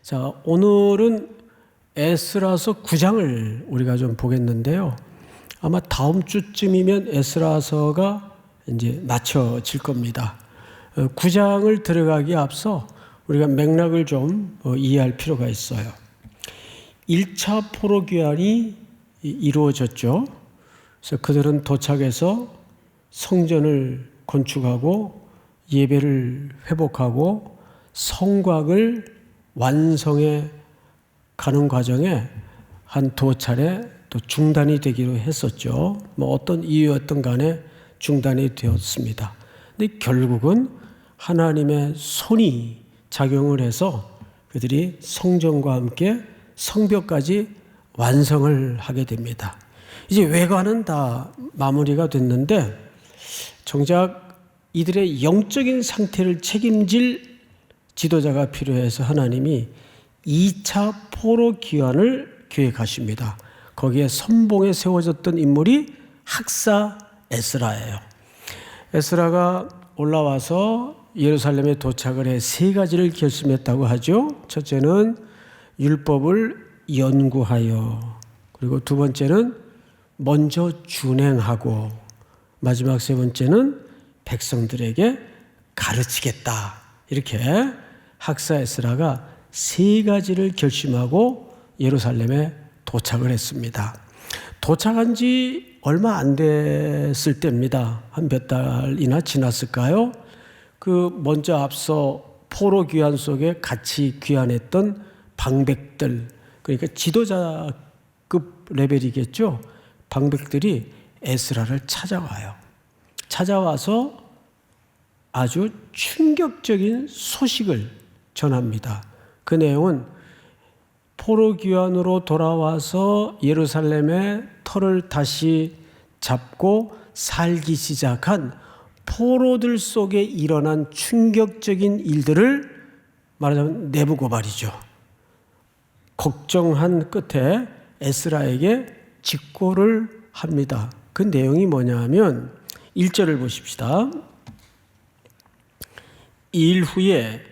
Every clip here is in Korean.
자, 오늘은 에스라서 9장을 우리가 좀 보겠는데요. 아마 다음 주쯤이면 에스라서가 이제 마쳐질 겁니다. 9장을 들어가기에 앞서 우리가 맥락을 좀 이해할 필요가 있어요. 1차 포로 귀환이 이루어졌죠. 그래서 그들은 도착해서 성전을 건축하고 예배를 회복하고 성곽을 완성해 가는 과정에 한 두 차례 또 중단이 되기로 했었죠. 어떤 이유였든 간에 중단이 되었습니다. 근데 결국은 하나님의 손이 작용을 해서 그들이 성전과 함께 성벽까지 완성을 하게 됩니다. 이제 외관은 다 마무리가 됐는데 정작 이들의 영적인 상태를 책임질 지도자가 필요해서 하나님이 2차 포로 귀환을 계획하십니다. 거기에 선봉에 세워졌던 인물이 학사 에스라예요. 에스라가 올라와서 예루살렘에 도착을 해 세 가지를 결심했다고 하죠. 첫째는 율법을 연구하여, 그리고 두 번째는 먼저 준행하고, 마지막 세 번째는 백성들에게 가르치겠다. 이렇게 학사 에스라가 세 가지를 결심하고 예루살렘에 도착을 했습니다. 도착한 지 얼마 안 됐을 때입니다. 한 몇 달이나 지났을까요? 먼저 앞서 포로 귀환 속에 같이 귀환했던 방백들, 그러니까 지도자급 레벨이겠죠. 방백들이 에스라를 찾아와요. 찾아와서 아주 충격적인 소식을 전합니다. 그 내용은 포로 귀환으로 돌아와서 예루살렘의 터를 다시 잡고 살기 시작한 포로들 속에 일어난 충격적인 일들을 말하자면 내부 고발이죠. 걱정한 끝에 에스라에게 직고를 합니다. 그 내용이 뭐냐 하면 1절을 보십시다. 이 일 후에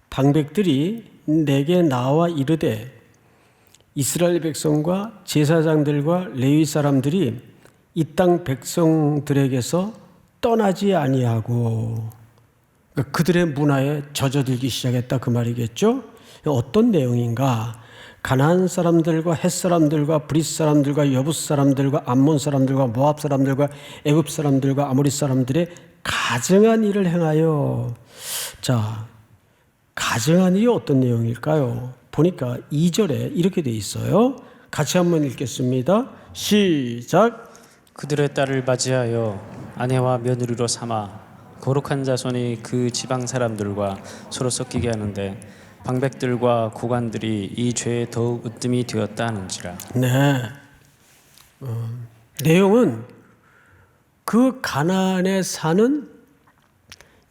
방백들이 내게 나와 이르되 이스라엘 백성과 제사장들과 레위 사람들이 이 땅 백성들에게서 떠나지 아니하고, 그러니까 그들의 문화에 젖어들기 시작했다 그 말이겠죠. 어떤 내용인가? 가나안 사람들과 헷 사람들과 브릿 사람들과 여붓 사람들과 암몬 사람들과 모압 사람들과 애굽 사람들과 아모리 사람들의 가증한 일을 행하여. 자, 가증한 일이 어떤 내용일까요? 보니까 2절에 이렇게 돼 있어요. 같이 한번 읽겠습니다. 시작. 그들의 딸을 맞이하여 아내와 며느리로 삼아 거룩한 자손이 그 지방 사람들과 서로 섞이게 하는데 방백들과 고관들이 이 죄에 더욱 으뜸이 되었다 하는지라. 네. 내용은 그 가나안에 사는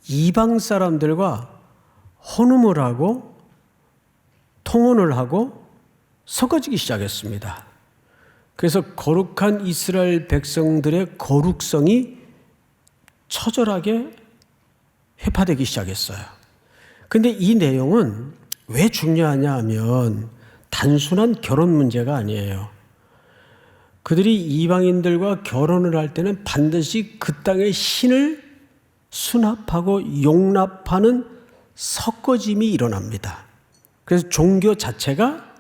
이방 사람들과 혼음을 하고 통혼을 하고 섞어지기 시작했습니다. 그래서 거룩한 이스라엘 백성들의 거룩성이 처절하게 회파되기 시작했어요. 근데 이 내용은 왜 중요하냐 하면 단순한 결혼 문제가 아니에요. 그들이 이방인들과 결혼을 할 때는 반드시 그 땅의 신을 수납하고 용납하는 섞어짐이 일어납니다. 그래서 종교 자체가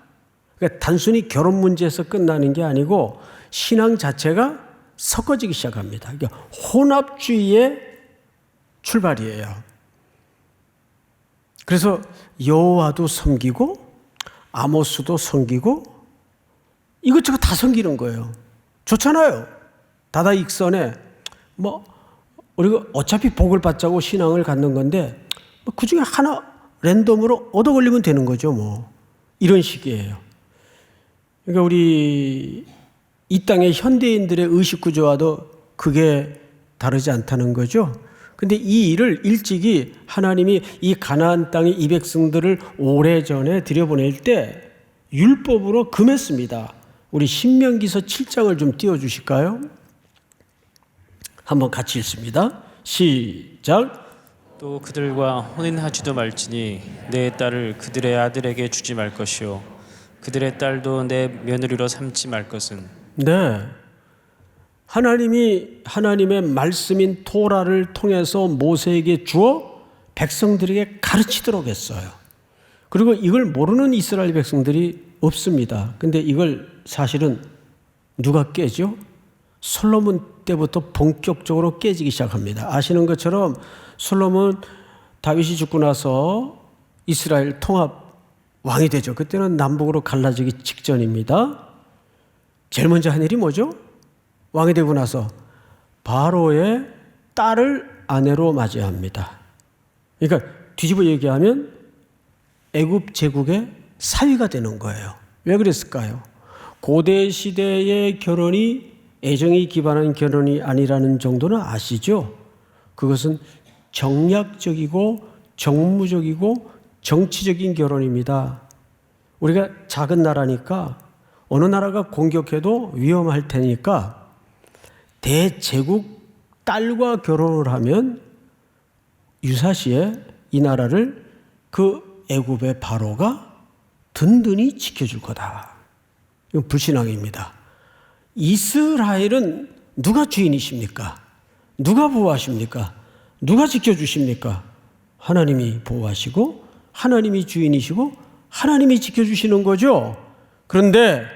그러니까 단순히 결혼 문제에서 끝나는 게 아니고 신앙 자체가 섞어지기 시작합니다. 그러니까 혼합주의의 출발이에요. 그래서 여호와도 섬기고 아모스도 섬기고 이것저것 다 섬기는 거예요. 좋잖아요. 다다익선에 우리가 어차피 복을 받자고 신앙을 갖는 건데 그 중에 하나 랜덤으로 얻어 걸리면 되는 거죠. 이런 식이에요. 그러니까 우리 이 땅의 현대인들의 의식 구조와도 그게 다르지 않다는 거죠. 근데 이 일을 일찍이 하나님이 이 가나안 땅의 이 백성들을 오래전에 들여보낼 때 율법으로 금했습니다. 우리 신명기서 7장을 좀 띄워주실까요? 한번 같이 읽습니다. 시작. 또 그들과 혼인하지도 말지니 내 딸을 그들의 아들에게 주지 말 것이요 그들의 딸도 내 며느리로 삼지 말 것은. 네. 하나님이 하나님의 말씀인 토라를 통해서 모세에게 주어 백성들에게 가르치도록 했어요. 그리고 이걸 모르는 이스라엘 백성들이 없습니다. 근데 이걸 사실은 누가 깨죠? 솔로몬 때부터 본격적으로 깨지기 시작합니다. 아시는 것처럼 솔로몬 다윗이 죽고 나서 이스라엘 통합 왕이 되죠. 그때는 남북으로 갈라지기 직전입니다. 제일 먼저 한 일이 뭐죠? 왕이 되고 나서 바로의 딸을 아내로 맞이합니다. 그러니까 뒤집어 얘기하면 애굽 제국의 사위가 되는 거예요. 왜 그랬을까요? 고대 시대의 결혼이 애정이 기반한 결혼이 아니라는 정도는 아시죠? 그것은 정략적이고 정무적이고 정치적인 결혼입니다. 우리가 작은 나라니까 어느 나라가 공격해도 위험할 테니까 대제국 딸과 결혼을 하면 유사시에 이 나라를 그 애굽의 바로가 든든히 지켜줄 거다. 이건 불신앙입니다. 이스라엘은 누가 주인이십니까? 누가 보호하십니까? 누가 지켜주십니까? 하나님이 보호하시고 하나님이 주인이시고 하나님이 지켜주시는 거죠. 그런데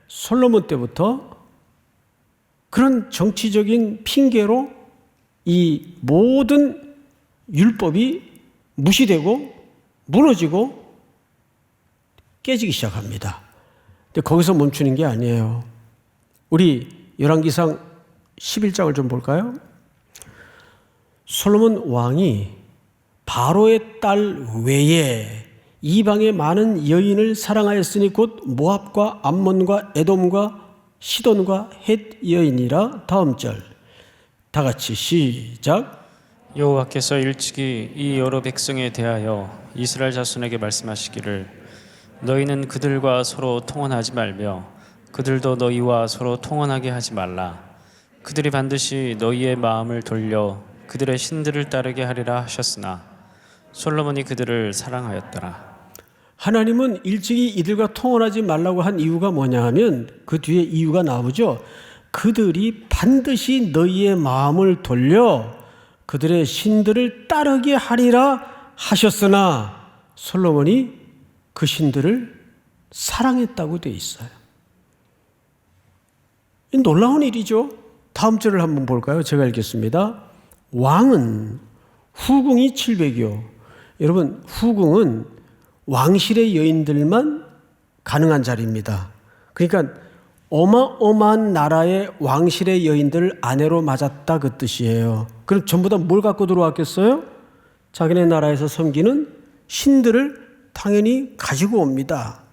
솔로몬 때부터 그런 정치적인 핑계로 이 모든 율법이 무시되고 무너지고 깨지기 시작합니다. 근데 거기서 멈추는 게 아니에요. 우리 열왕기상 11장을 좀 볼까요? 솔로몬 왕이 바로의 딸 외에 이방의 많은 여인을 사랑하였으니 곧 모압과 암몬과 에돔과 시돈과 헷 여인이라. 다음 절 다 같이 시작. 여호와께서 일찍이 이 여러 백성에 대하여 이스라엘 자손에게 말씀하시기를 너희는 그들과 서로 통혼하지 말며 그들도 너희와 서로 통혼하게 하지 말라. 그들이 반드시 너희의 마음을 돌려 그들의 신들을 따르게 하리라 하셨으나 솔로몬이 그들을 사랑하였더라. 하나님은 일찍이 이들과 통혼하지 말라고 한 이유가 뭐냐 하면 그 뒤에 이유가 나오죠. 그들이 반드시 너희의 마음을 돌려 그들의 신들을 따르게 하리라 하셨으나 솔로몬이 그 신들을 사랑했다고 되어 있어요. 놀라운 일이죠. 다음 절을 한번 볼까요? 제가 읽겠습니다. 왕은 후궁이 700이요. 여러분, 후궁은 왕실의 여인들만 가능한 자리입니다. 그러니까 어마어마한 나라의 왕실의 여인들을 아내로 맞았다 그 뜻이에요. 그럼 전부 다 뭘 갖고 들어왔겠어요? 자기네 나라에서 섬기는 신들을 당연히 가지고 옵니다.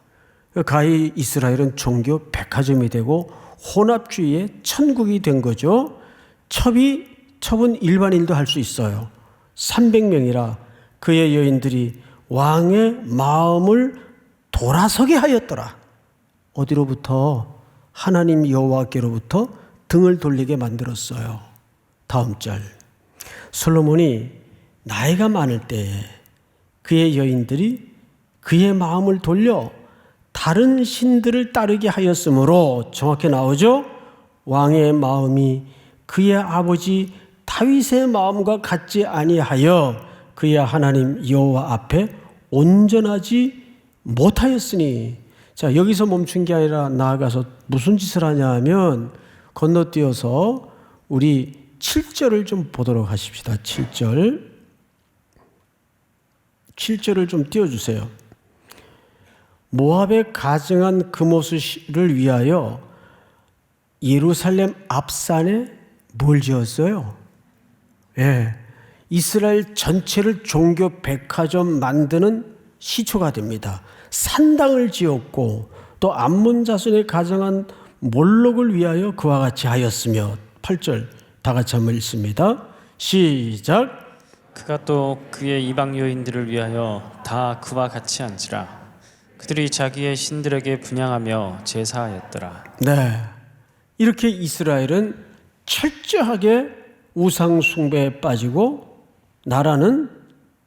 가히 이스라엘은 종교 백화점이 되고 혼합주의의 천국이 된 거죠. 첩은 일반인도 할 수 있어요. 300명이라 그의 여인들이 왕의 마음을 돌아서게 하였더라. 어디로부터? 하나님 여호와께로부터 등을 돌리게 만들었어요. 다음 절. 솔로몬이 나이가 많을 때에 그의 여인들이 그의 마음을 돌려 다른 신들을 따르게 하였으므로 정확히 나오죠. 왕의 마음이 그의 아버지 다윗의 마음과 같지 아니하여 그의 하나님 여호와 앞에 온전하지 못하였으니. 자, 여기서 멈춘 게 아니라 나아가서 무슨 짓을 하냐 하면 건너뛰어서 우리 7절을 좀 보도록 하십시다. 7절을 좀 띄워주세요. 모압에 가증한 금오스를 위하여 예루살렘 앞산에 뭘 지었어요? 예, 이스라엘 전체를 종교 백화점 만드는 시초가 됩니다. 산당을 지었고 또 암몬 자손의 가정한 몰록을 위하여 그와 같이 하였으며. 8절 다 같이 한번 읽습니다. 시작. 그가 또 그의 이방 여인들을 위하여 다 그와 같이 한지라. 그들이 자기의 신들에게 분향하며 제사하였더라. 네, 이렇게 이스라엘은 철저하게 우상 숭배에 빠지고 나라는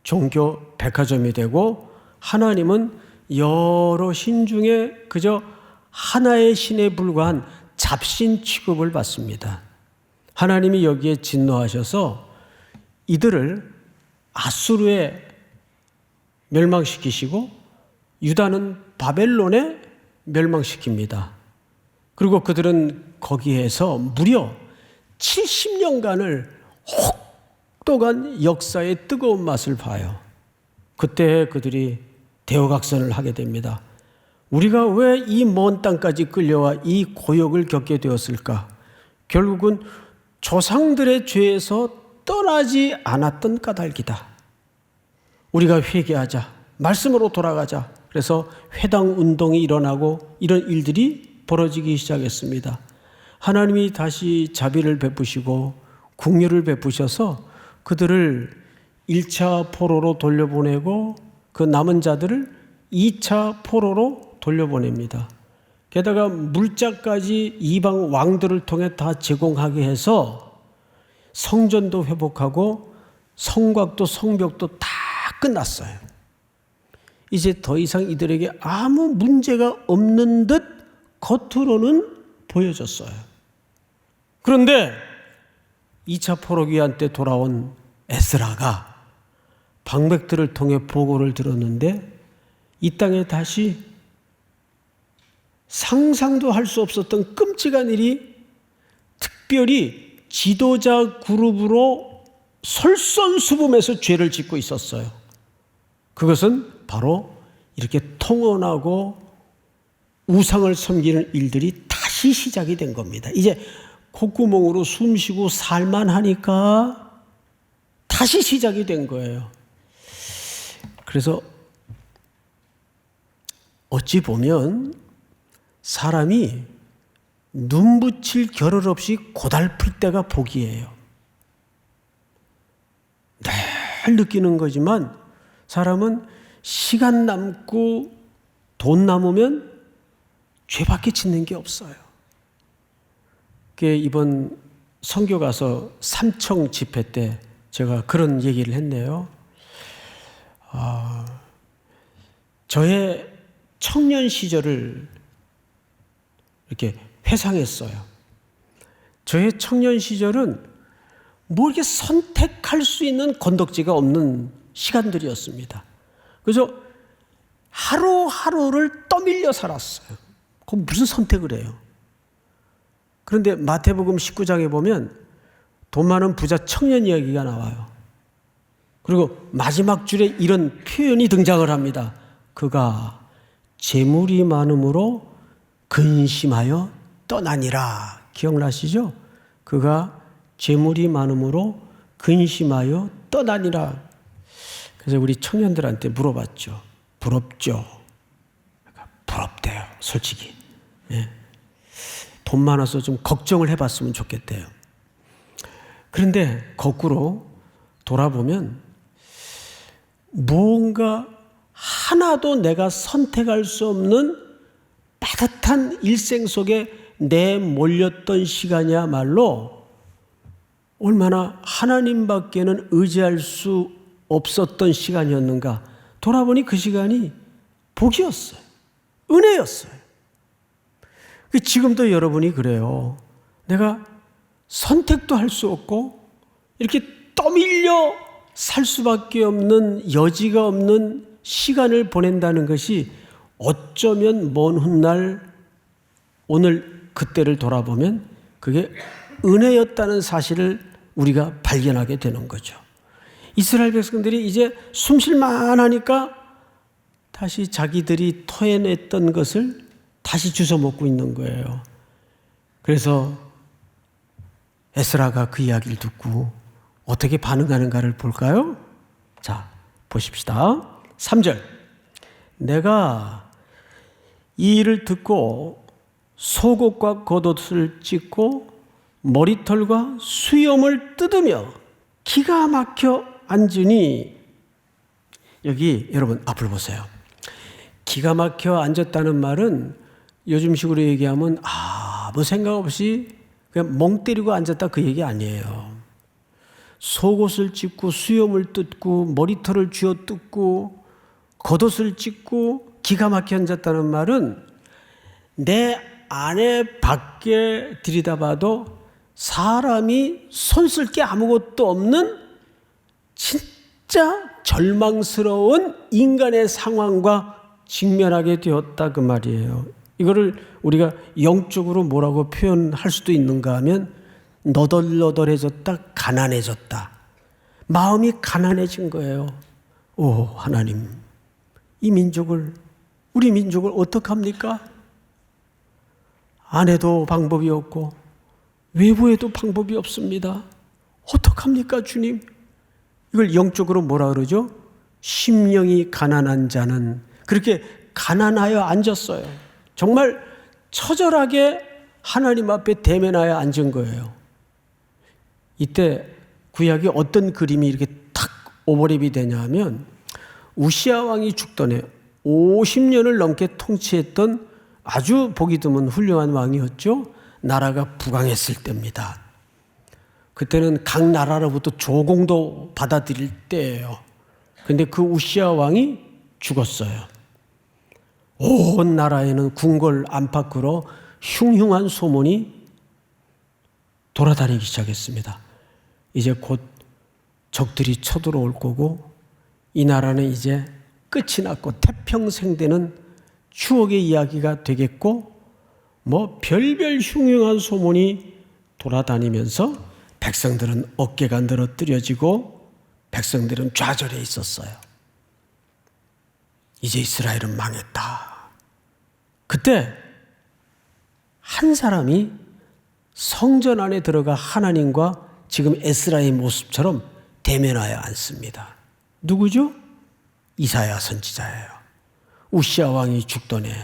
종교 백화점이 되고 하나님은 여러 신 중에 그저 하나의 신에 불과한 잡신 취급을 받습니다. 하나님이 여기에 진노하셔서 이들을 아수르에 멸망시키시고 유다는 바벨론에 멸망시킵니다. 그리고 그들은 거기에서 무려 70년간을 혹독한 역사의 뜨거운 맛을 봐요. 그때 그들이 대역악선을 하게 됩니다. 우리가 왜 이 먼 땅까지 끌려와 이 고역을 겪게 되었을까? 결국은 조상들의 죄에서 떠나지 않았던 까닭이다. 우리가 회개하자. 말씀으로 돌아가자. 그래서 회당 운동이 일어나고 이런 일들이 벌어지기 시작했습니다. 하나님이 다시 자비를 베푸시고 긍휼을 베푸셔서 그들을 1차 포로로 돌려보내고 그 남은 자들을 2차 포로로 돌려보냅니다. 게다가 물자까지 이방 왕들을 통해 다 제공하게 해서 성전도 회복하고 성곽도 성벽도 다 끝났어요. 이제 더 이상 이들에게 아무 문제가 없는 듯 겉으로는 보여졌어요. 그런데 2차 포로기한 때 돌아온 에스라가 방백들을 통해 보고를 들었는데 이 땅에 다시 상상도 할 수 없었던 끔찍한 일이 특별히 지도자 그룹으로 솔선수범해서 죄를 짓고 있었어요. 그것은 바로 이렇게 통언하고 우상을 섬기는 일들이 다시 시작이 된 겁니다. 이제 콧구멍으로 숨 쉬고 살만하니까 다시 시작이 된 거예요. 그래서 어찌 보면 사람이 눈 붙일 겨를 없이 고달플 때가 복이에요. 늘 느끼는 거지만 사람은 시간 남고 돈 남으면 죄밖에 짓는 게 없어요. 이번 선교 가서 삼청 집회 때 제가 그런 얘기를 했네요. 저의 청년 시절을 이렇게 회상했어요. 저의 청년 시절은 뭐 이렇게 선택할 수 있는 건덕지가 없는 시간들이었습니다. 그래서 하루하루를 떠밀려 살았어요. 그럼 무슨 선택을 해요? 그런데 마태복음 19장에 보면 돈 많은 부자 청년 이야기가 나와요. 그리고 마지막 줄에 이런 표현이 등장을 합니다. 그가 재물이 많음으로 근심하여 떠나니라. 기억나시죠? 그가 재물이 많음으로 근심하여 떠나니라. 그래서 우리 청년들한테 물어봤죠. 부럽죠? 부럽대요. 솔직히. 예. 돈 많아서 좀 걱정을 해봤으면 좋겠대요. 그런데 거꾸로 돌아보면 무언가 하나도 내가 선택할 수 없는 빠듯한 일생 속에 내몰렸던 시간이야말로 얼마나 하나님밖에는 의지할 수 없었던 시간이었는가. 돌아보니 그 시간이 복이었어요. 은혜였어요. 지금도 여러분이 그래요. 내가 선택도 할 수 없고 이렇게 떠밀려 살 수밖에 없는 여지가 없는 시간을 보낸다는 것이 어쩌면 먼 훗날 오늘 그때를 돌아보면 그게 은혜였다는 사실을 우리가 발견하게 되는 거죠. 이스라엘 백성들이 이제 숨쉴만 하니까 다시 자기들이 토해냈던 것을 다시 주워 먹고 있는 거예요. 그래서 에스라가 그 이야기를 듣고 어떻게 반응하는가를 볼까요? 자, 보십시다. 3절. 내가 이 일을 듣고 속옷과 겉옷을 찢고 머리털과 수염을 뜯으며 기가 막혀 앉으니, 여기 여러분 앞을 보세요. 기가 막혀 앉았다는 말은 요즘식으로 얘기하면 아무 생각 없이 그냥 멍 때리고 앉았다 그 얘기 아니에요. 속옷을 찢고 수염을 뜯고 머리털을 쥐어 뜯고 겉옷을 찢고 기가 막혀 앉았다는 말은 내 안에 밖에 들여다봐도 사람이 손 쓸 게 아무것도 없는 진짜 절망스러운 인간의 상황과 직면하게 되었다 그 말이에요. 이거를 우리가 영적으로 뭐라고 표현할 수도 있는가 하면 너덜너덜해졌다, 가난해졌다. 마음이 가난해진 거예요. 오, 하나님, 이 민족을, 우리 민족을 어떡합니까? 안에도 방법이 없고 외부에도 방법이 없습니다. 어떡합니까, 주님? 이걸 영적으로 뭐라 그러죠? 심령이 가난한 자는 그렇게 가난하여 앉았어요. 정말 처절하게 하나님 앞에 대면하여 앉은 거예요. 이때 구약이 어떤 그림이 이렇게 탁 오버랩이 되냐면 우시아 왕이 죽던 해 50년을 넘게 통치했던 아주 보기 드문 훌륭한 왕이었죠. 나라가 부강했을 때입니다. 그때는 각 나라로부터 조공도 받아들일 때예요. 근데 그 우시아 왕이 죽었어요. 온 나라에는 궁궐 안팎으로 흉흉한 소문이 돌아다니기 시작했습니다. 이제 곧 적들이 쳐들어올 거고 이 나라는 이제 끝이 났고 태평생되는 추억의 이야기가 되겠고 뭐 별별 흉흉한 소문이 돌아다니면서 백성들은 어깨가 늘어뜨려지고 백성들은 좌절해 있었어요. 이제 이스라엘은 망했다. 그때 한 사람이 성전 안에 들어가 하나님과 지금 에스라의 모습처럼 대면하여 앉습니다. 누구죠? 이사야 선지자예요. 우시아 왕이 죽던 해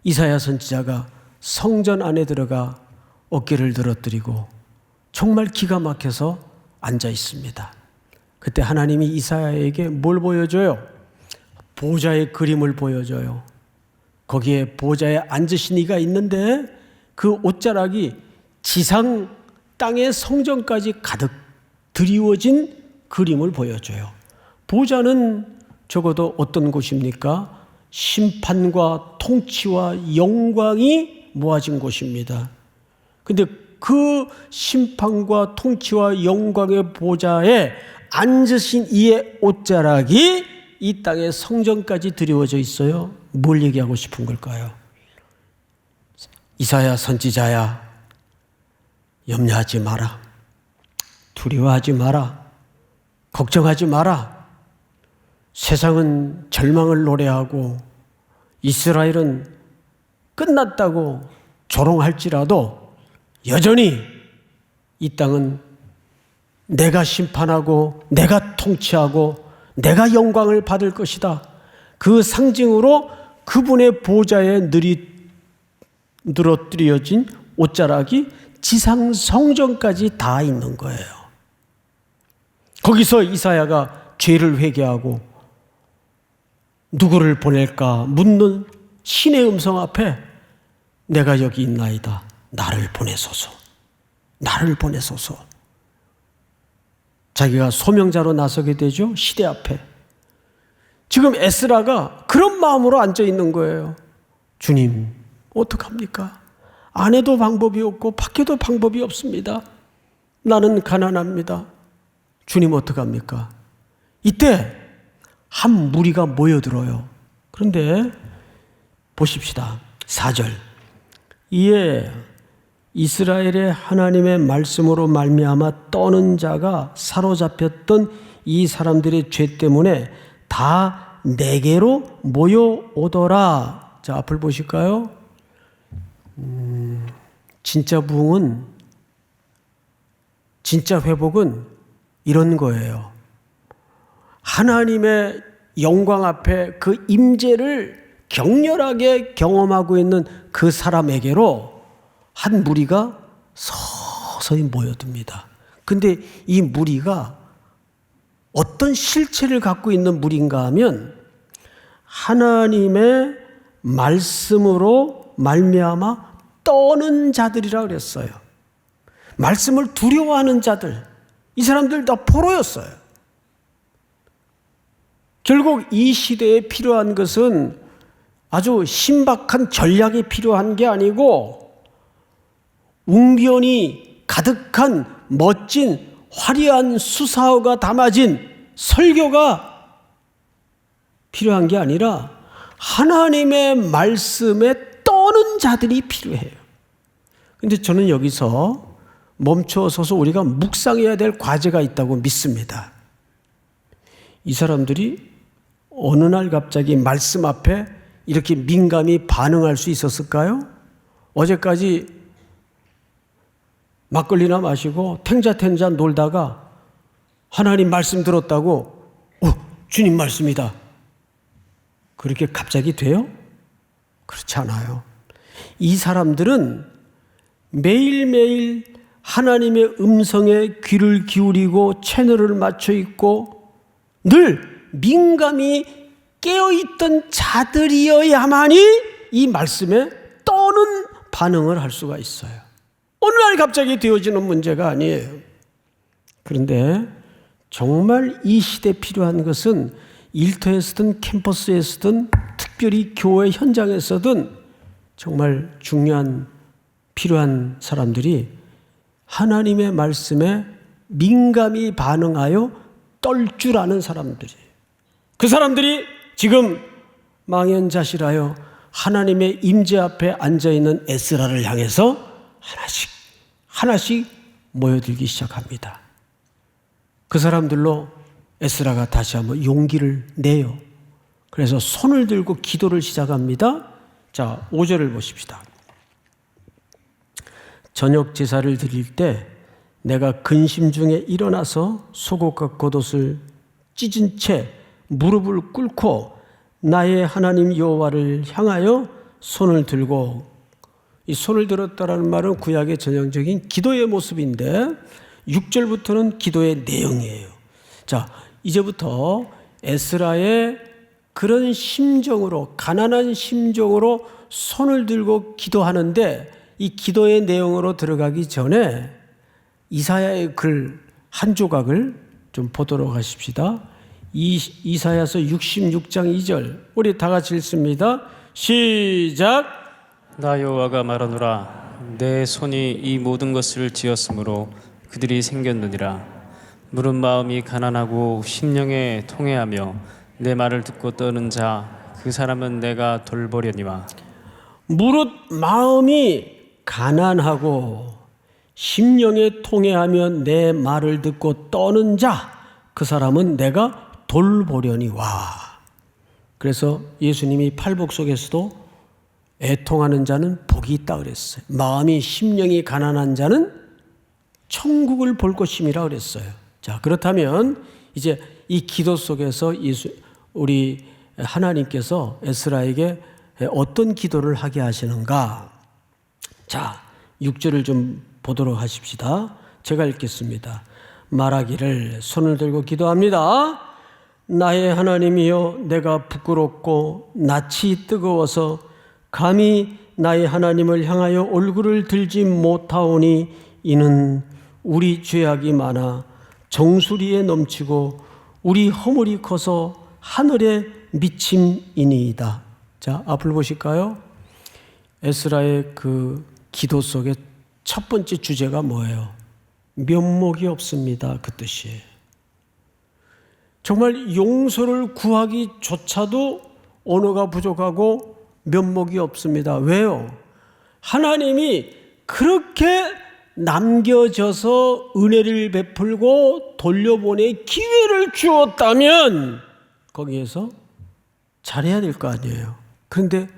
이사야 선지자가 성전 안에 들어가 어깨를 늘어뜨리고 정말 기가 막혀서 앉아 있습니다. 그때 하나님이 이사야에게 뭘 보여줘요? 보좌의 그림을 보여줘요. 거기에 보좌에 앉으신 이가 있는데 그 옷자락이 지상 땅의 성전까지 가득 드리워진 그림을 보여줘요. 보좌는 적어도 어떤 곳입니까? 심판과 통치와 영광이 모아진 곳입니다. 근데 그 심판과 통치와 영광의 보좌에 앉으신 이의 옷자락이 이 땅의 성전까지 드리워져 있어요. 뭘 얘기하고 싶은 걸까요? 이사야 선지자야, 염려하지 마라. 두려워하지 마라. 걱정하지 마라. 세상은 절망을 노래하고 이스라엘은 끝났다고 조롱할지라도 여전히 이 땅은 내가 심판하고 내가 통치하고 내가 영광을 받을 것이다. 그 상징으로 그분의 보좌에 늘어뜨려진 옷자락이 지상 성전까지 다 있는 거예요. 거기서 이사야가 죄를 회개하고 누구를 보낼까 묻는 신의 음성 앞에 내가 여기 있나이다. 나를 보내소서. 나를 보내소서. 자기가 소명자로 나서게 되죠. 시대 앞에. 지금 에스라가 그런 마음으로 앉아 있는 거예요. 주님, 어떡합니까? 안에도 방법이 없고 밖에도 방법이 없습니다. 나는 가난합니다. 주님 어떡합니까? 이때 한 무리가 모여들어요. 그런데 보십시다. 4절. 이에 이스라엘의 하나님의 말씀으로 말미암아 떠는 자가 사로잡혔던 이 사람들의 죄 때문에 다 내게로 모여오더라. 자, 앞을 보실까요? 진짜 부흥은, 진짜 회복은 이런 거예요. 하나님의 영광 앞에 그 임재를 격렬하게 경험하고 있는 그 사람에게로 한 무리가 서서히 모여듭니다. 근데 이 무리가 어떤 실체를 갖고 있는 무리인가 하면 하나님의 말씀으로 말미암아 떠는 자들이라 그랬어요. 말씀을 두려워하는 자들. 이 사람들 다 포로였어요. 결국 이 시대에 필요한 것은 아주 신박한 전략이 필요한 게 아니고 웅변이 가득한 멋진 화려한 수사어가 담아진 설교가 필요한 게 아니라 하나님의 말씀에 떠는 자들이 필요해요. 그런데 저는 여기서 멈춰서서 우리가 묵상해야 될 과제가 있다고 믿습니다. 이 사람들이 어느 날 갑자기 말씀 앞에 이렇게 민감히 반응할 수 있었을까요? 어제까지 막걸리나 마시고 탱자탱자 놀다가 하나님 말씀 들었다고 주님 말씀이다. 그렇게 갑자기 돼요? 그렇지 않아요. 이 사람들은 매일매일 하나님의 음성에 귀를 기울이고 채널을 맞춰 있고 늘 민감히 깨어있던 자들이어야만이 이 말씀에 떠는 반응을 할 수가 있어요. 어느 날 갑자기 되어지는 문제가 아니에요. 그런데 정말 이 시대에 필요한 것은 일터에서든 캠퍼스에서든 특별히 교회 현장에서든 정말 중요한 필요한 사람들이 하나님의 말씀에 민감히 반응하여 떨 줄 아는 사람들이에요. 그 사람들이 지금 망연자실하여 하나님의 임재 앞에 앉아있는 에스라를 향해서 하나씩 모여들기 시작합니다. 그 사람들로 에스라가 다시 한번 용기를 내요. 그래서 손을 들고 기도를 시작합니다. 자, 5절을 보십시다. 저녁 제사를 드릴 때 내가 근심 중에 일어나서 속옷과 겉옷을 찢은 채 무릎을 꿇고 나의 하나님 여호와를 향하여 손을 들고, 이 손을 들었다라는 말은 구약의 전형적인 기도의 모습인데 6절부터는 기도의 내용이에요. 자, 이제부터 에스라의 그런 심정으로, 가난한 심정으로 손을 들고 기도하는데, 이 기도의 내용으로 들어가기 전에 이사야의 글 한 조각을 좀 보도록 하십시다. 이사야서 66장 2절 우리 다 같이 읽습니다. 시작. 나 여호와가 말하노라. 내 손이 이 모든 것을 지었으므로 그들이 생겼느니라. 무릇 마음이 가난하고 심령에 통회하며 내 말을 듣고 떠는 자 그 사람은 내가 돌보려니와. 무릇 마음이 가난하고 심령에 통회하며 내 말을 듣고 떠는 자 그 사람은 내가 돌보려니와. 그래서 예수님이 팔복 속에서도 애통하는 자는 복이 있다 그랬어요. 마음이 심령이 가난한 자는 천국을 볼 것임이라 그랬어요. 자, 그렇다면 이제 이 기도 속에서 우리 하나님께서 에스라에게 어떤 기도를 하게 하시는가? 자, 6절을 좀 보도록 하십시다. 제가 읽겠습니다. 말하기를 손을 들고 기도합니다. 나의 하나님이여, 내가 부끄럽고 낯이 뜨거워서 감히 나의 하나님을 향하여 얼굴을 들지 못하오니 이는 우리 죄악이 많아 정수리에 넘치고 우리 허물이 커서 하늘에 미침이니이다. 자, 앞을 보실까요? 에스라의 그 기도 속에 첫 번째 주제가 뭐예요? 면목이 없습니다. 그 뜻이에요. 정말 용서를 구하기조차도 언어가 부족하고 면목이 없습니다. 왜요? 하나님이 그렇게 남겨져서 은혜를 베풀고 돌려보낼 기회를 주었다면 거기에서 잘해야 될 거 아니에요. 그런데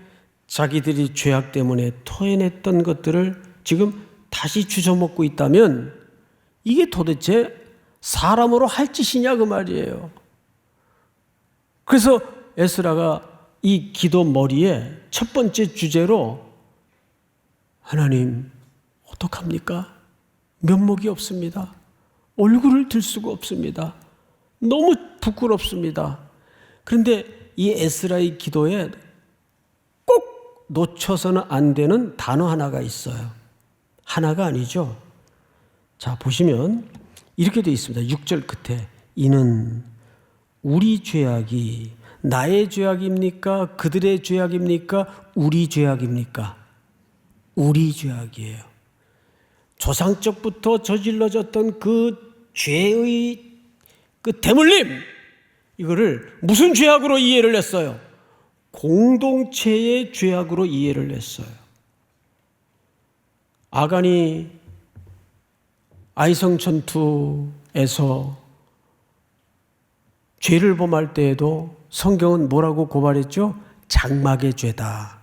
자기들이 죄악 때문에 토해냈던 것들을 지금 다시 주워먹고 있다면 이게 도대체 사람으로 할 짓이냐 그 말이에요. 그래서 에스라가 이 기도 머리에 첫 번째 주제로 하나님 어떡합니까? 면목이 없습니다. 얼굴을 들 수가 없습니다. 너무 부끄럽습니다. 그런데 이 에스라의 기도에 꼭 놓쳐서는 안 되는 단어 하나가 있어요. 하나가 아니죠. 자, 보시면 이렇게 되어 있습니다. 6절 끝에 이는 우리 죄악이 나의 죄악입니까? 그들의 죄악입니까? 우리 죄악입니까? 우리 죄악이에요. 조상적부터 저질러졌던 그 죄의 그 대물림, 이거를 무슨 죄악으로 이해를 했어요? 공동체의 죄악으로 이해를 했어요. 아간이 아이성 전투에서 죄를 범할 때에도 성경은 뭐라고 고발했죠? 장막의 죄다.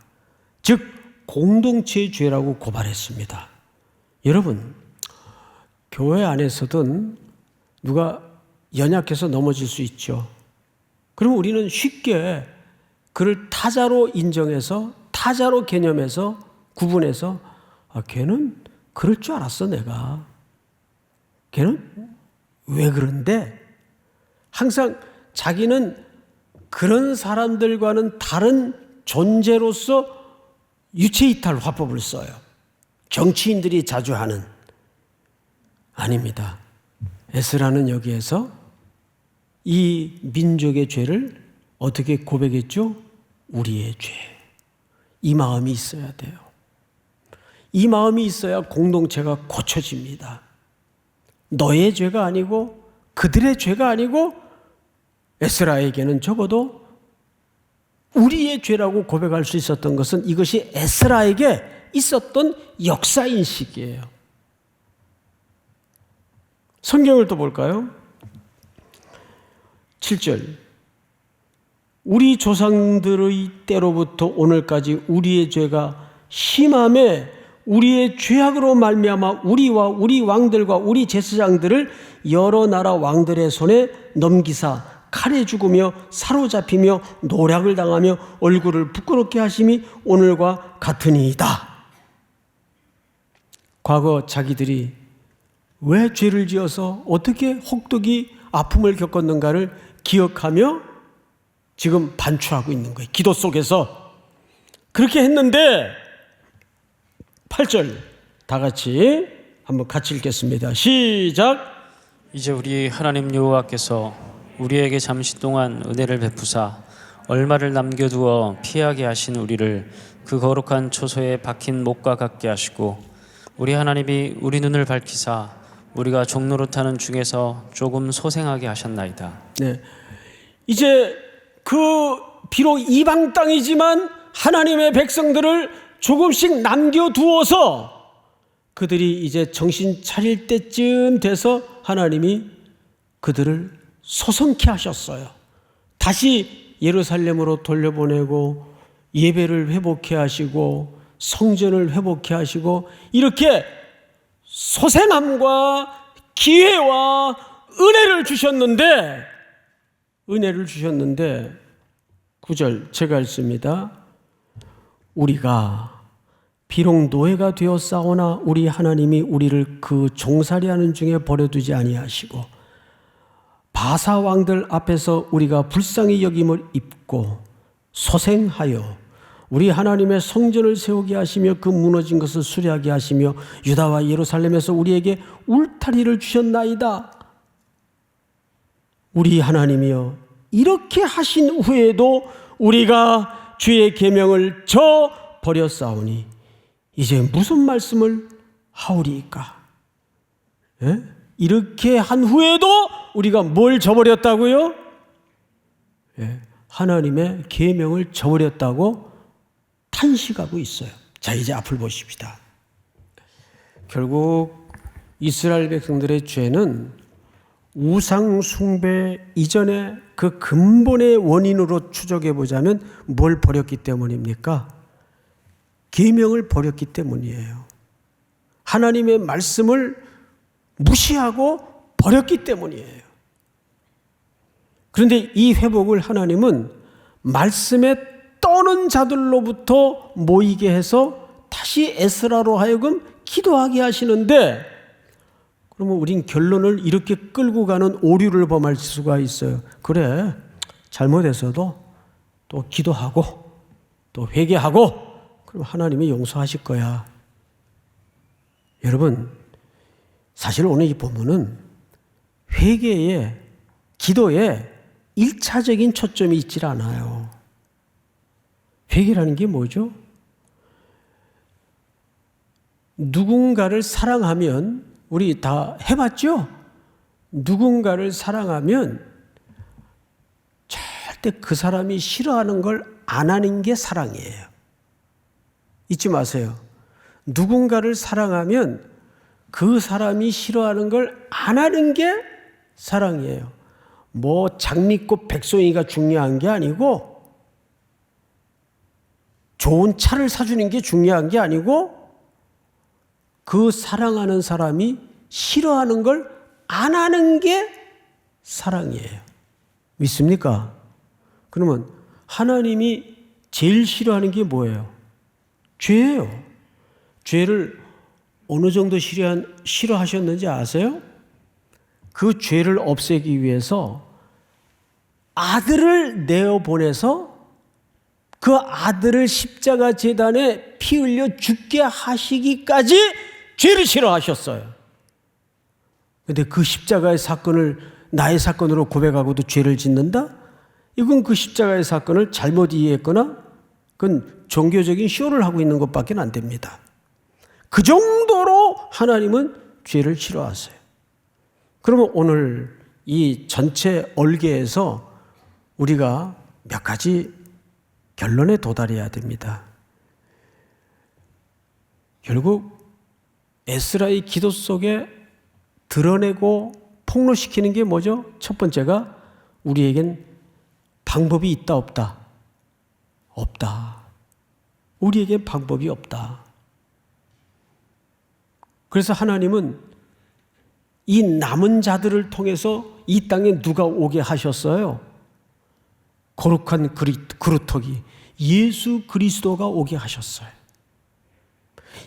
즉 공동체의 죄라고 고발했습니다. 여러분, 교회 안에서든 누가 연약해서 넘어질 수 있죠. 그럼 우리는 쉽게 그를 타자로 인정해서, 타자로 개념해서, 구분해서 걔는 그럴 줄 알았어 내가. 걔는 왜 그런데? 항상 자기는 그런 사람들과는 다른 존재로서 유체이탈 화법을 써요. 정치인들이 자주 하는. 아닙니다. 에스라는 여기에서 이 민족의 죄를 어떻게 고백했죠? 우리의 죄. 이 마음이 있어야 돼요. 이 마음이 있어야 공동체가 고쳐집니다. 너의 죄가 아니고 그들의 죄가 아니고 에스라에게는 적어도 우리의 죄라고 고백할 수 있었던 것은 이것이 에스라에게 있었던 역사인식이에요. 성경을 또 볼까요? 7절 우리 조상들의 때로부터 오늘까지 우리의 죄가 심함에 우리의 죄악으로 말미암아 우리와 우리 왕들과 우리 제사장들을 여러 나라 왕들의 손에 넘기사 칼에 죽으며 사로잡히며 노략을 당하며 얼굴을 부끄럽게 하심이 오늘과 같으니이다. 과거 자기들이 왜 죄를 지어서 어떻게 혹독히 아픔을 겪었는가를 기억하며 지금 반추하고 있는 거예요. 기도 속에서 그렇게 했는데 8절 다 같이 한번 같이 읽겠습니다. 시작. 이제 우리 하나님 여호와께서 우리에게 잠시 동안 은혜를 베푸사 얼마를 남겨두어 피하게 하신 우리를 그 거룩한 초소에 박힌 목과 같게 하시고 우리 하나님이 우리 눈을 밝히사 우리가 종노릇하는 중에서 조금 소생하게 하셨나이다. 네, 이제 그 비록 이방 땅이지만 하나님의 백성들을 조금씩 남겨두어서 그들이 이제 정신 차릴 때쯤 돼서 하나님이 그들을 소성케 하셨어요. 다시 예루살렘으로 돌려보내고 예배를 회복케 하시고 성전을 회복케 하시고 이렇게 소생함과 기회와 은혜를 주셨는데 9절 제가 읽습니다. 우리가 비록 노예가 되었사오나 우리 하나님이 우리를 그 종살이하는 중에 버려두지 아니하시고 바사 왕들 앞에서 우리가 불쌍히 여김을 입고 소생하여 우리 하나님의 성전을 세우게 하시며 그 무너진 것을 수리하게 하시며 유다와 예루살렘에서 우리에게 울타리를 주셨나이다. 우리 하나님이여 이렇게 하신 후에도 우리가 주의 계명을 저버렸사오니 이제 무슨 말씀을 하오리이까? 예? 이렇게 한 후에도 우리가 뭘 저버렸다고요? 예, 하나님의 계명을 저버렸다고 탄식하고 있어요. 자, 이제 앞을 보십시다. 결국 이스라엘 백성들의 죄는 우상 숭배 이전에 그 근본의 원인으로 추적해 보자면 뭘 버렸기 때문입니까? 계명을 버렸기 때문이에요. 하나님의 말씀을 무시하고 버렸기 때문이에요. 그런데 이 회복을 하나님은 말씀에 떠는 자들로부터 모이게 해서 다시 에스라로 하여금 기도하게 하시는데 그러면 우린 결론을 이렇게 끌고 가는 오류를 범할 수가 있어요. 그래, 잘못했어도 또 기도하고 또 회개하고 그럼 하나님이 용서하실 거야. 여러분, 사실 오늘 이 본문은 회개에, 기도에 1차적인 초점이 있질 않아요. 회개라는 게 뭐죠? 누군가를 사랑하면, 우리 다 해봤죠? 누군가를 사랑하면 절대 그 사람이 싫어하는 걸 안 하는 게 사랑이에요. 잊지 마세요. 누군가를 사랑하면 그 사람이 싫어하는 걸 안 하는 게 사랑이에요. 뭐 장미꽃 백송이가 중요한 게 아니고, 좋은 차를 사주는 게 중요한 게 아니고, 그 사랑하는 사람이 싫어하는 걸 안 하는 게 사랑이에요. 믿습니까? 그러면 하나님이 제일 싫어하는 게 뭐예요? 죄예요. 죄를 어느 정도 싫어하셨는지 아세요? 그 죄를 없애기 위해서 아들을 내어보내서 그 아들을 십자가 제단에 피 흘려 죽게 하시기까지 죄를 싫어하셨어요. 그런데 그 십자가의 사건을 나의 사건으로 고백하고도 죄를 짓는다? 이건 그 십자가의 사건을 잘못 이해했거나 그건 종교적인 쇼를 하고 있는 것밖에 안 됩니다. 그 정도로 하나님은 죄를 싫어하세요. 그러면 오늘 이 전체 얼개에서 우리가 몇 가지 결론에 도달해야 됩니다. 결국 에스라의 기도 속에 드러내고 폭로시키는 게 뭐죠? 첫 번째가 우리에겐 방법이 있다 없다? 없다. 우리에겐 방법이 없다. 그래서 하나님은 이 남은 자들을 통해서 이 땅에 누가 오게 하셨어요? 거룩한 그루터기 예수 그리스도가 오게 하셨어요.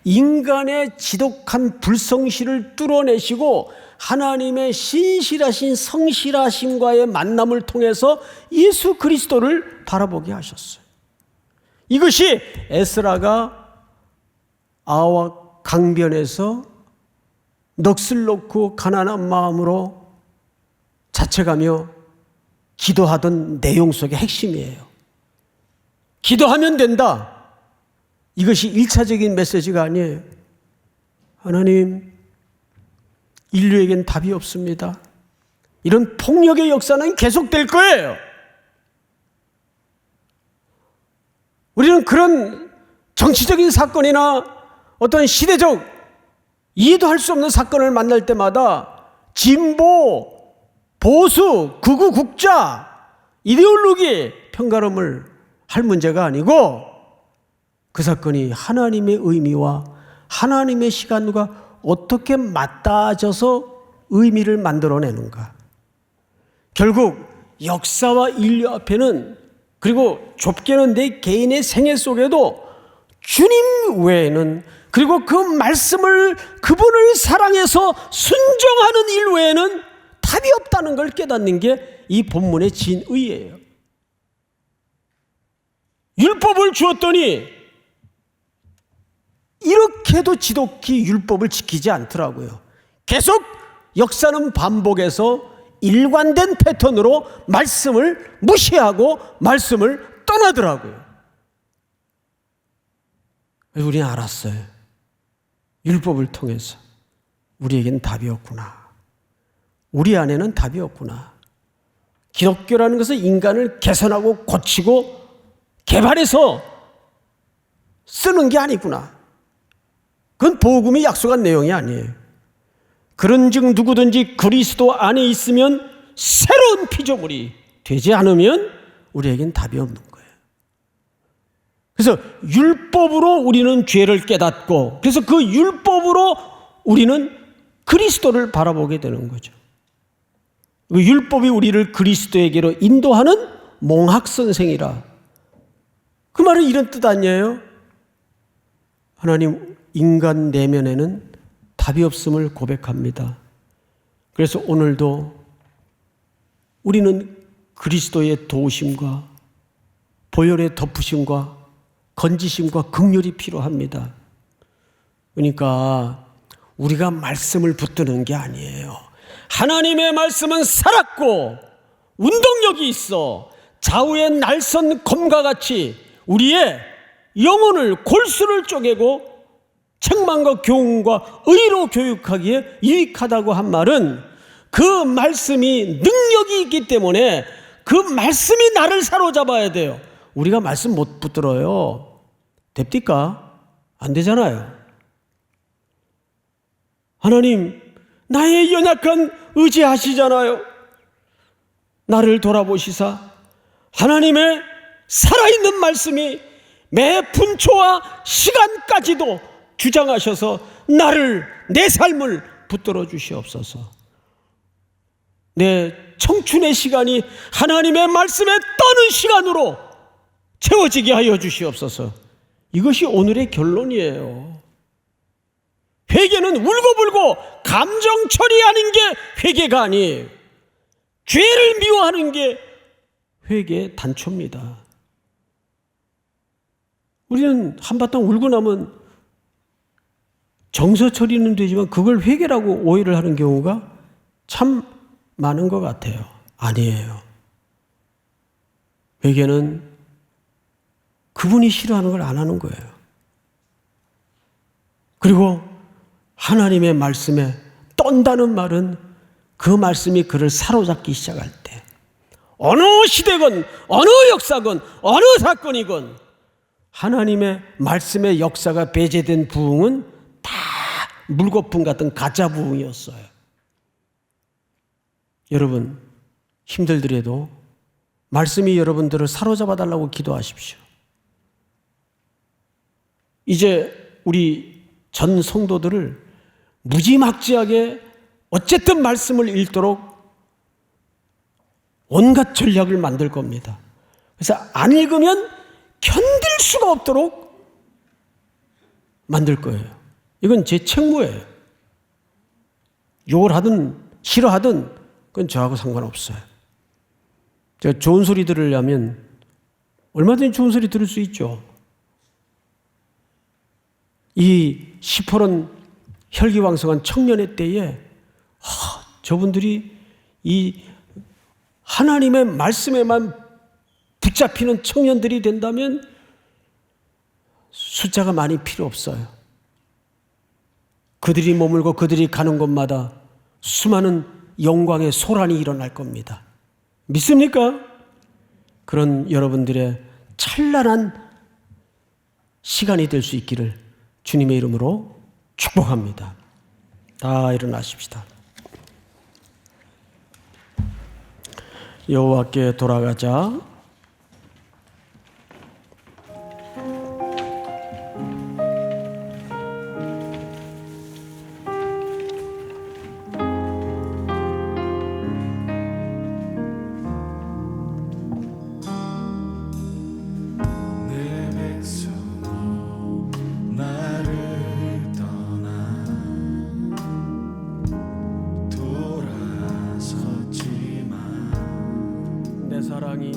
인간의 지독한 불성실을 뚫어내시고 하나님의 신실하신 성실하심과의 만남을 통해서 예수 그리스도를 바라보게 하셨어요. 이것이 에스라가 아와 강변에서 넋을 놓고 가난한 마음으로 자책하며 기도하던 내용 속의 핵심이에요. 기도하면 된다. 이것이 1차적인 메시지가 아니에요. 하나님, 인류에겐 답이 없습니다. 이런 폭력의 역사는 계속될 거예요. 우리는 그런 정치적인 사건이나 어떤 시대적 이해도 할 수 없는 사건을 만날 때마다 진보, 보수, 극우, 국자, 이데올로기 편가름을 할 문제가 아니고 그 사건이 하나님의 의미와 하나님의 시간과 어떻게 맞닿아져서 의미를 만들어내는가. 결국 역사와 인류 앞에는, 그리고 좁게는 내 개인의 생애 속에도 주님 외에는, 그리고 그 말씀을, 그분을 사랑해서 순종하는 일 외에는 답이 없다는 걸 깨닫는 게 이 본문의 진의예요. 율법을 주었더니 이렇게도 지독히 율법을 지키지 않더라고요. 계속 역사는 반복해서 일관된 패턴으로 말씀을 무시하고 말씀을 떠나더라고요. 우리는 알았어요. 율법을 통해서 우리에겐 답이 없구나. 우리 안에는 답이 없구나. 기독교라는 것은 인간을 개선하고 고치고 개발해서 쓰는 게 아니구나. 그건 복음이 약속한 내용이 아니에요. 그런즉 누구든지 그리스도 안에 있으면 새로운 피조물이 되지 않으면 우리에겐 답이 없는 거예요. 그래서 율법으로 우리는 죄를 깨닫고, 그래서 그 율법으로 우리는 그리스도를 바라보게 되는 거죠. 율법이 우리를 그리스도에게로 인도하는 몽학선생이라. 그 말은 이런 뜻 아니에요? 하나님, 인간 내면에는 답이 없음을 고백합니다. 그래서 오늘도 우리는 그리스도의 도우심과 보혈의 덮으심과 건지심과 긍휼이 필요합니다. 그러니까 우리가 말씀을 붙드는 게 아니에요. 하나님의 말씀은 살았고 운동력이 있어 좌우의 날선 검과 같이 우리의 영혼을 골수를 쪼개고 책망과 교훈과 의로 교육하기에 유익하다고 한 말은 그 말씀이 능력이 있기 때문에 그 말씀이 나를 사로잡아야 돼요. 우리가 말씀 못 붙들어요. 됩니까? 안 되잖아요. 하나님, 나의 연약한 의지 아시잖아요. 나를 돌아보시사 하나님의 살아있는 말씀이 매 분초와 시간까지도 주장하셔서 나를, 내 삶을 붙들어 주시옵소서. 내 청춘의 시간이 하나님의 말씀에 떠는 시간으로 채워지게 하여 주시옵소서. 이것이 오늘의 결론이에요. 회개는 울고불고 감정 처리하는 게 회개가 아니에요. 죄를 미워하는 게 회개의 단초입니다. 우리는 한바탕 울고 나면 정서 처리는 되지만 그걸 회개라고 오해를 하는 경우가 참 많은 것 같아요. 아니에요. 회개는 그분이 싫어하는 걸 안 하는 거예요. 그리고 하나님의 말씀에 떤다는 말은 그 말씀이 그를 사로잡기 시작할 때 어느 시대건 어느 역사건 어느 사건이건 하나님의 말씀의 역사가 배제된 부흥은 다 물거품 같은 가짜 부흥이었어요. 여러분, 힘들더라도 말씀이 여러분들을 사로잡아 달라고 기도하십시오. 이제 우리 전 성도들을 무지막지하게 어쨌든 말씀을 읽도록 온갖 전략을 만들 겁니다. 그래서 안 읽으면 견딜 수가 없도록 만들 거예요. 이건 제 책무예요. 욕을 하든 싫어하든 그건 저하고 상관없어요. 제가 좋은 소리 들으려면 얼마든지 좋은 소리 들을 수 있죠. 이 시퍼런 혈기왕성한 청년의 때에 저분들이 이 하나님의 말씀에만 붙잡히는 청년들이 된다면 숫자가 많이 필요 없어요. 그들이 머물고 그들이 가는 곳마다 수많은 영광의 소란이 일어날 겁니다. 믿습니까? 그런 여러분들의 찬란한 시간이 될 수 있기를 주님의 이름으로 축복합니다. 다 일어나십시다. 여호와께 돌아가자. 사랑이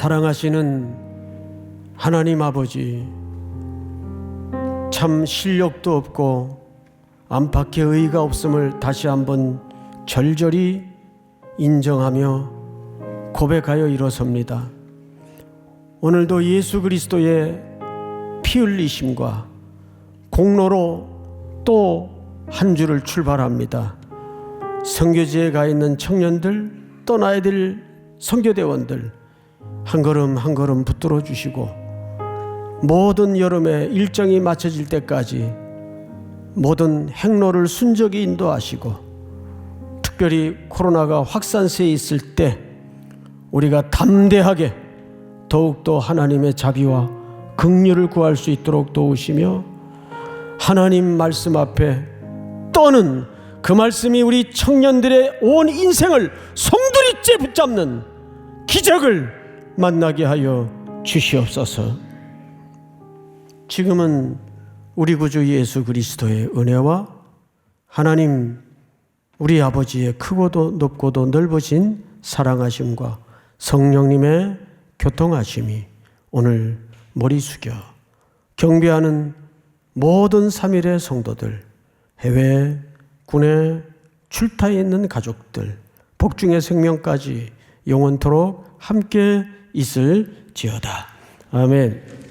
사랑하시는 하나님 아버지, 참 실력도 없고 안팎의 의가 없음을 다시 한번 절절히 인정하며 고백하여 일어섭니다. 오늘도 예수 그리스도의 피 흘리심과 공로로 또 한 주를 출발합니다. 선교지에 가 있는 청년들, 떠나야 될 선교대원들 한 걸음 한 걸음 붙들어 주시고, 모든 여름에 일정이 마쳐질 때까지 모든 행로를 순적히 인도하시고, 특별히 코로나가 확산세에 있을 때 우리가 담대하게 더욱더 하나님의 자비와 긍휼을 구할 수 있도록 도우시며, 하나님 말씀 앞에 떠는 그 말씀이 우리 청년들의 온 인생을 송두리째 붙잡는 기적을 만나게 하여 주시옵소서. 지금은 우리 구주 예수 그리스도의 은혜와 하나님 우리 아버지의 크고도 높고도 넓으신 사랑하심과 성령님의 교통하심이 오늘 머리 숙여 경배하는 모든 3일의 성도들, 해외, 군에 출타해 있는 가족들, 복중의 생명까지 영원토록 함께 있을지어다. 아멘.